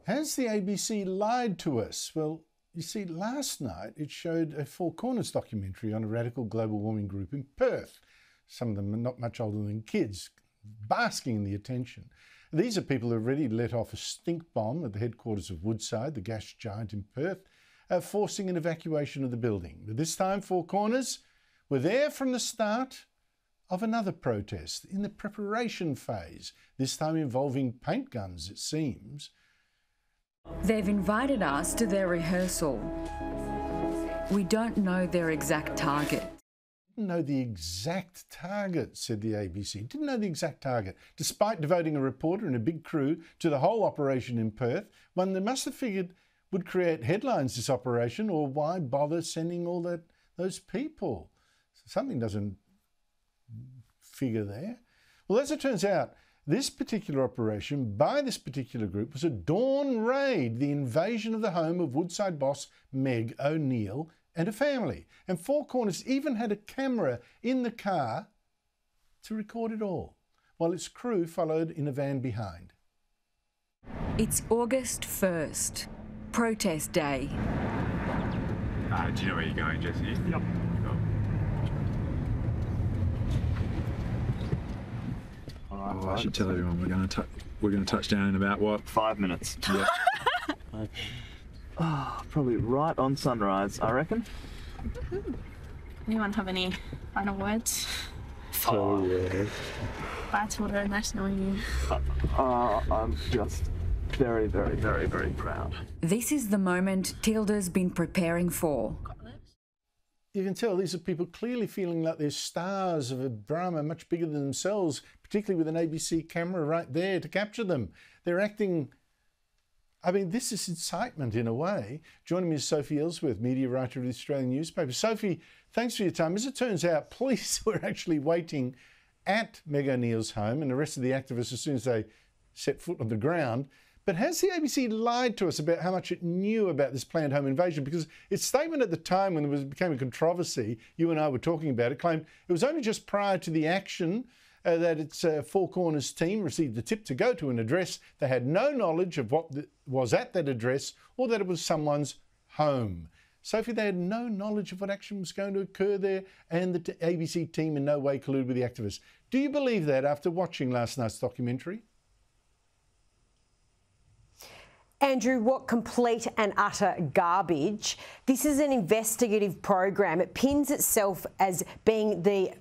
Has the ABC lied to us? Well, you see, last night it showed a Four Corners documentary on a radical global warming group in Perth. Some of them are not much older than kids, basking in the attention. These are people who already let off a stink bomb at the headquarters of Woodside, the gas giant in Perth, forcing an evacuation of the building. But this time, Four Corners were there from the start of another protest, in the preparation phase, this time involving paint guns, it seems. They've invited us to their rehearsal. We don't know their exact target. Didn't know the exact target, said the ABC. Didn't know the exact target. Despite devoting a reporter and a big crew to the whole operation in Perth, one they must have figured would create headlines, this operation, or why bother sending all those people? Something doesn't figure there. Well, as it turns out, this particular operation by this particular group was a dawn raid, the invasion of the home of Woodside boss Meg O'Neill and her family. And Four Corners even had a camera in the car to record it all, while its crew followed in a van behind. It's August 1st, protest day. Do you know where you're going, Jesse? Yep. Oh, I should tell everyone we're going to touch down in about what? 5 minutes. Yeah. Probably right on sunrise, I reckon. Anyone have any final words? Oh yeah. Bye, Tilda. Nice knowing you. I'm just very, very, very, very proud. This is the moment Tilda's been preparing for. You can tell these are people clearly feeling like they're stars of a drama much bigger than themselves, particularly with an ABC camera right there to capture them. They're acting, I mean, this is incitement in a way. Joining me is Sophie Elsworth, media writer of the Australian newspaper. Sophie, thanks for your time. As it turns out, police were actually waiting at Meg O'Neill's home and arrested the activists as soon as they set foot on the ground. But has the ABC lied to us about how much it knew about this planned home invasion? Because its statement at the time when it became a controversy, you and I were talking about it, claimed it was only just prior to the action that its Four Corners team received the tip to go to an address. They had no knowledge of what was at that address or that it was someone's home. Sophie, they had no knowledge of what action was going to occur there, and the ABC team in no way colluded with the activists. Do you believe that after watching last night's documentary? Andrew, what complete and utter garbage. This is an investigative program. It pins itself as being the,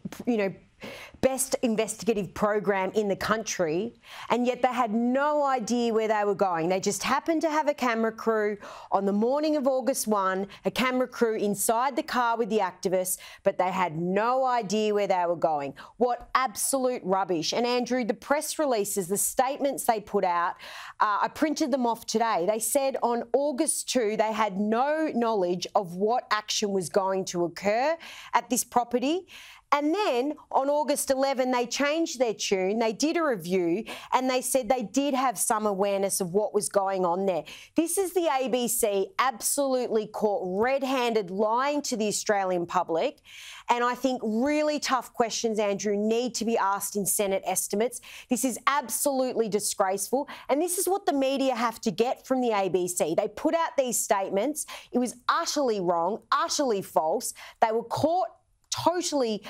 best investigative program in the country, and yet they had no idea where they were going. They just happened to have a camera crew on the morning of August 1, a camera crew inside the car with the activists, but they had no idea where they were going. What absolute rubbish. And Andrew, the press releases, the statements they put out, I printed them off today. They said on August 2, they had no knowledge of what action was going to occur at this property. And then on August 11, they changed their tune, they did a review, and they said they did have some awareness of what was going on there. This is the ABC absolutely caught red-handed lying to the Australian public. And I think really tough questions, Andrew, need to be asked in Senate estimates. This is absolutely disgraceful. And this is what the media have to get from the ABC. They put out these statements. It was utterly wrong, utterly false. They were caught totally,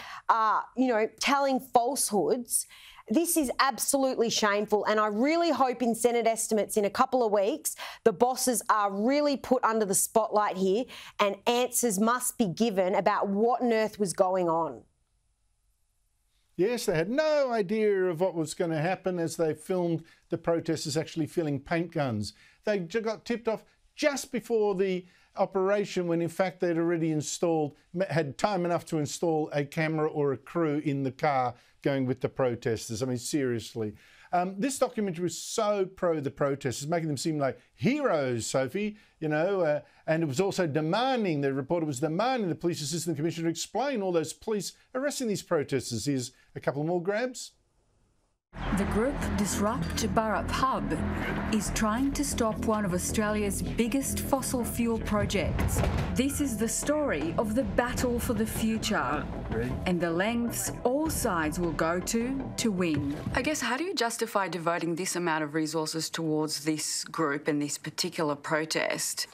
telling falsehoods. This is absolutely shameful, and I really hope in Senate estimates in a couple of weeks the bosses are really put under the spotlight here and answers must be given about what on earth was going on. Yes, they had no idea of what was going to happen as they filmed the protesters actually filling paint guns. They got tipped off just before the operation when in fact they'd already had time enough to install a camera or a crew in the car going with the protesters. I mean, seriously. This documentary was so pro the protesters, making them seem like heroes, Sophie, and it was also demanding, the reporter was demanding the Police Assistant Commissioner to explain all those police arresting these protesters. Here's a couple more grabs. The group Disrupt Burrup Hub is trying to stop one of Australia's biggest fossil fuel projects. This is the story of the battle for the future and the lengths all sides will go to win. I guess, how do you justify devoting this amount of resources towards this group and this particular protest?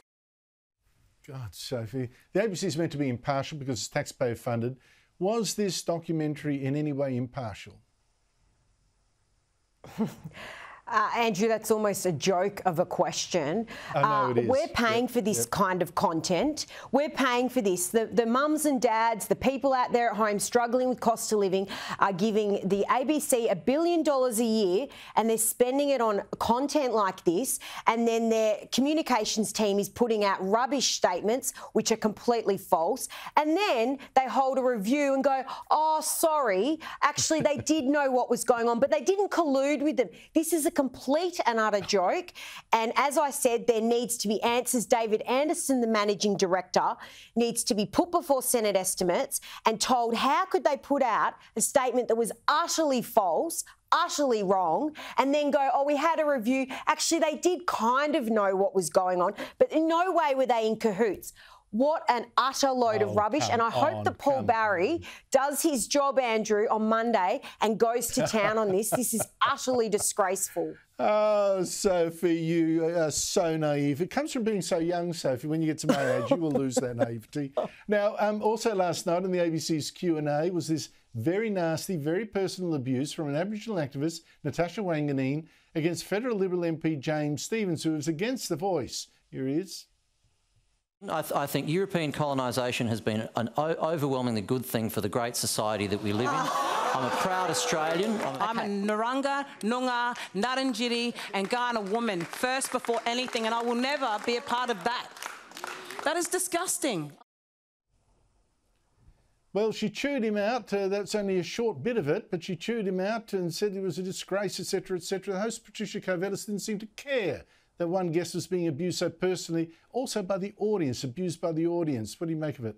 God, Sophie, the ABC is meant to be impartial because it's taxpayer funded. Was this documentary in any way impartial? Andrew, that's almost a joke of a question. I know it is. We're paying for this kind of content. We're paying for this. The mums and dads, the people out there at home struggling with cost of living are giving the ABC $1 billion a year, and they're spending it on content like this, and then their communications team is putting out rubbish statements which are completely false, and then they hold a review and go, oh, sorry, actually they did know what was going on, but they didn't collude with them. This is a complete and utter joke. And as I said, there needs to be answers. David Anderson, the managing director, needs to be put before Senate estimates and told how could they put out a statement that was utterly false, utterly wrong, and then go, oh, we had a review. Actually, they did kind of know what was going on, but in no way were they in cahoots. What an utter load of rubbish. And I hope that Paul Barry does his job, Andrew, on Monday and goes to town on this. This is utterly disgraceful. Oh, Sophie, you are so naive. It comes from being so young, Sophie. When you get to my age, you will lose that naivety. Now, also last night on the ABC's Q&A was this very nasty, very personal abuse from an Aboriginal activist, Natasha Wanganeen, against federal Liberal MP James Stephens, who was against The Voice. Here he is. I think European colonisation has been an overwhelmingly good thing for the great society that we live in. I'm a proud Australian. I'm a Narungga, Noongar, Ngarrindjeri and Kaurna woman, first before anything, and I will never be a part of that. That is disgusting. Well, she chewed him out. That's only a short bit of it, but she chewed him out and said he was a disgrace, etc., etc. The host, Patricia Covellis, didn't seem to care that one guest was being abused so personally, also by the audience, abused by the audience. What do you make of it?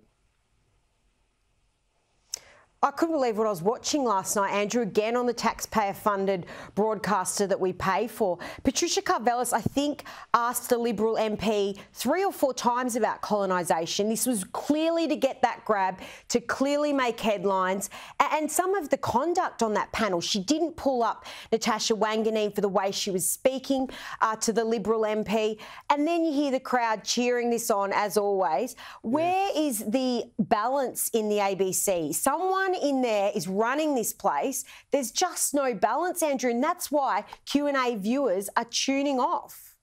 I couldn't believe what I was watching last night, Andrew, again on the taxpayer-funded broadcaster that we pay for. Patricia Covellis, I think, asked the Liberal MP 3 or 4 times about colonisation. This was clearly to get that grab, to clearly make headlines. And some of the conduct on that panel, she didn't pull up Natasha Wanganeen for the way she was speaking to the Liberal MP. And then you hear the crowd cheering this on, as always. Where is the balance in the ABC? Someone in there is running this place. There's just no balance, Andrew, and that's why Q&A viewers are tuning off.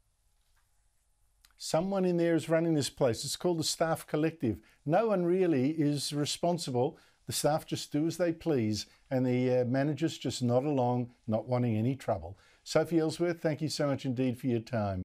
Someone in there is running this place. It's called the staff collective. No one really is responsible. The staff just do as they please, and the managers just nod along, not wanting any trouble. Sophie Elsworth, thank you so much indeed for your time.